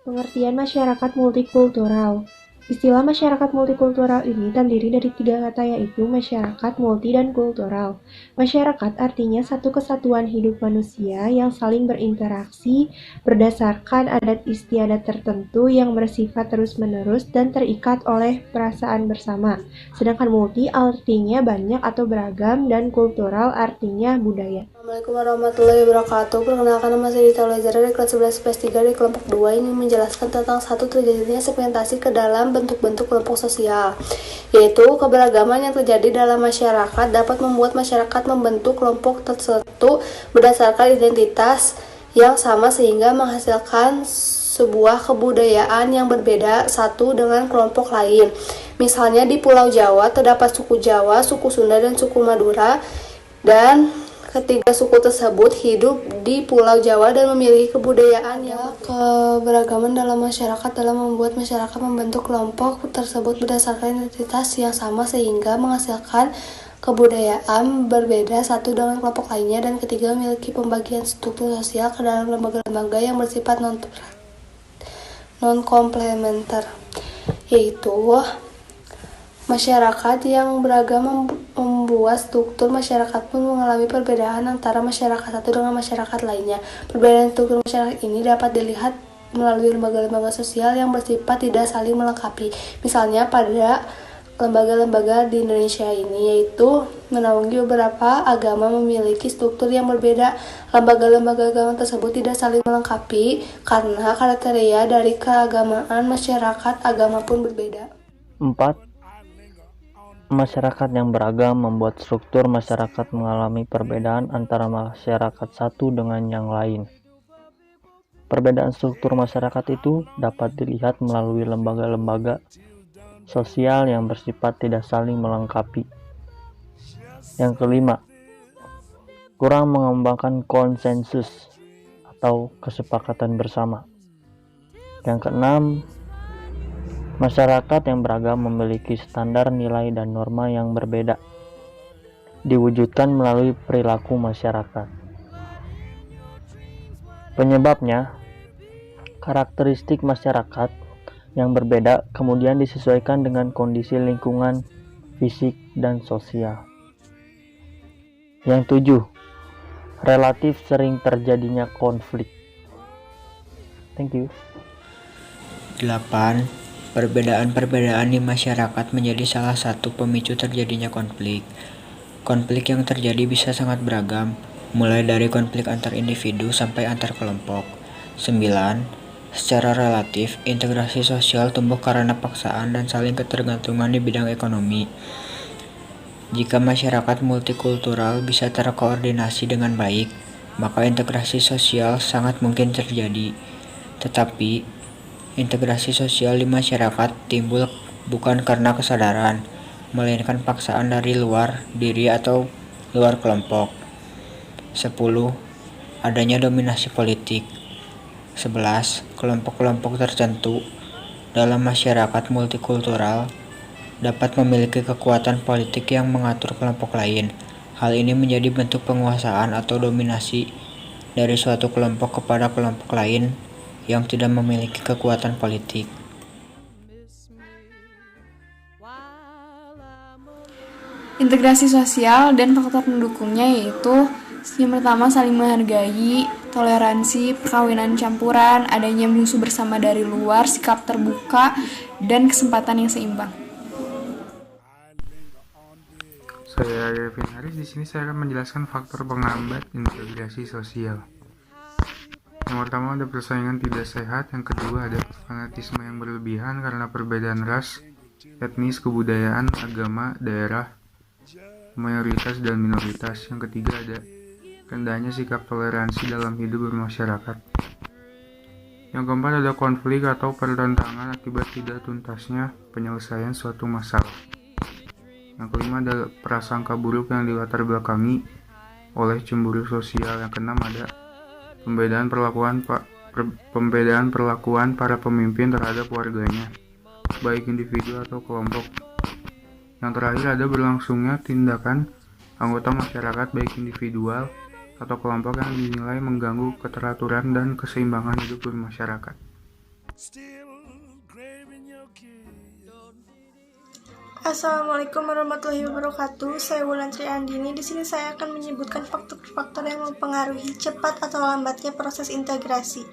Pengertian masyarakat multikultural. Istilah masyarakat multikultural ini terdiri dari 3 kata yaitu masyarakat, multi, dan kultural. Masyarakat artinya satu kesatuan hidup manusia yang saling berinteraksi berdasarkan adat istiadat tertentu yang bersifat terus-menerus dan terikat oleh perasaan bersama. Sedangkan multi artinya banyak atau beragam dan kultural artinya budaya. Assalamualaikum warahmatullahi wabarakatuh. Perkenalkan, nama saya Dita Lezara dari kelas 11 IPS 3 di kelompok 2 ini menjelaskan tentang satu terjadinya segmentasi ke dalam bentuk-bentuk kelompok sosial, yaitu keberagaman yang terjadi dalam masyarakat dapat membuat masyarakat membentuk kelompok tertentu berdasarkan identitas yang sama sehingga menghasilkan sebuah kebudayaan yang berbeda satu dengan kelompok lain. Misalnya di Pulau Jawa terdapat suku Jawa, suku Sunda, dan suku Madura, dan ketiga suku tersebut hidup di Pulau Jawa dan memiliki kebudayaan yang keberagaman dalam masyarakat dalam membuat masyarakat membentuk kelompok tersebut berdasarkan identitas yang sama sehingga menghasilkan kebudayaan berbeda satu dengan kelompok lainnya, dan ketiga memiliki pembagian struktur sosial ke dalam lembaga-lembaga yang bersifat non-komplementer, yaitu masyarakat yang beragam membuat struktur masyarakat pun mengalami perbedaan antara masyarakat satu dengan masyarakat lainnya. Perbedaan struktur masyarakat ini dapat dilihat melalui lembaga-lembaga sosial yang bersifat tidak saling melengkapi. Misalnya pada lembaga-lembaga di Indonesia ini, yaitu menaungi beberapa agama memiliki struktur yang berbeda. Lembaga-lembaga agama tersebut tidak saling melengkapi karena kriteria dari keagamaan masyarakat agama pun berbeda. 4. Masyarakat yang beragam membuat struktur masyarakat mengalami perbedaan antara masyarakat satu dengan yang lain. Perbedaan struktur masyarakat itu dapat dilihat melalui lembaga-lembaga sosial yang bersifat tidak saling melengkapi. Yang kelima, kurang mengembangkan konsensus atau kesepakatan bersama. Yang keenam, masyarakat yang beragam memiliki standar nilai dan norma yang berbeda, diwujudkan melalui perilaku masyarakat. Penyebabnya, karakteristik masyarakat yang berbeda kemudian disesuaikan dengan kondisi lingkungan, fisik, dan sosial. Yang 7, relatif sering terjadinya konflik. Thank you. 8. Perbedaan-perbedaan di masyarakat menjadi salah satu pemicu terjadinya konflik. Konflik yang terjadi bisa sangat beragam, mulai dari konflik antar individu sampai antar kelompok. 9. Secara relatif, integrasi sosial tumbuh karena paksaan dan saling ketergantungan di bidang ekonomi. Jika masyarakat multikultural bisa terkoordinasi dengan baik, maka integrasi sosial sangat mungkin terjadi. Tetapi integrasi sosial di masyarakat timbul bukan karena kesadaran, melainkan paksaan dari luar diri atau luar kelompok. 10. Adanya dominasi politik. 11. Kelompok-kelompok tertentu dalam masyarakat multikultural dapat memiliki kekuatan politik yang mengatur kelompok lain. Hal ini menjadi bentuk penguasaan atau dominasi dari suatu kelompok kepada kelompok lain yang tidak memiliki kekuatan politik. Integrasi sosial dan faktor pendukungnya yaitu yang pertama saling menghargai, toleransi, perkawinan campuran, adanya musuh bersama dari luar, sikap terbuka, dan kesempatan yang seimbang. Saya Devin Haris. Di sini saya akan menjelaskan faktor penghambat integrasi sosial. Yang pertama ada persaingan tidak sehat, yang kedua ada fanatisme yang berlebihan karena perbedaan ras, etnis, kebudayaan, agama, daerah, mayoritas dan minoritas. Yang ketiga ada rendahnya sikap toleransi dalam hidup bermasyarakat. Yang keempat ada konflik atau pertentangan akibat tidak tuntasnya penyelesaian suatu masalah. Yang kelima ada prasangka buruk yang dilatar belakangi oleh cemburu sosial. Yang keenam ada pembedaan perlakuan para pemimpin terhadap warganya, baik individu atau kelompok. Yang terakhir ada berlangsungnya tindakan anggota masyarakat baik individual atau kelompok yang dinilai mengganggu keteraturan dan keseimbangan hidup bermasyarakat. Assalamualaikum warahmatullahi wabarakatuh. Saya Wulandri Andini. Di sini saya akan menyebutkan faktor-faktor yang mempengaruhi cepat atau lambatnya proses integrasi.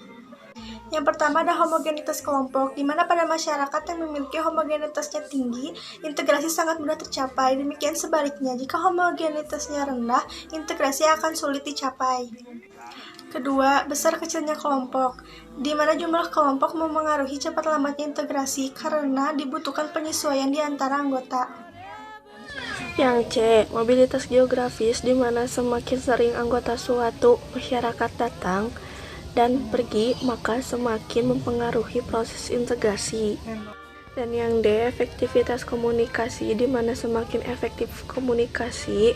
Yang pertama ada homogenitas kelompok, di mana pada masyarakat yang memiliki homogenitasnya tinggi, integrasi sangat mudah tercapai. Demikian sebaliknya, jika homogenitasnya rendah, integrasi akan sulit dicapai. Kedua, besar kecilnya kelompok, di mana jumlah kelompok memengaruhi cepat lambatnya integrasi karena dibutuhkan penyesuaian di antara anggota. Yang C, mobilitas geografis, di mana semakin sering anggota suatu masyarakat datang dan pergi, maka semakin mempengaruhi proses integrasi. Dan yang D, efektivitas komunikasi, di mana semakin efektif komunikasi,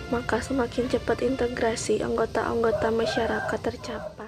maka semakin cepat integrasi anggota-anggota masyarakat tercapai.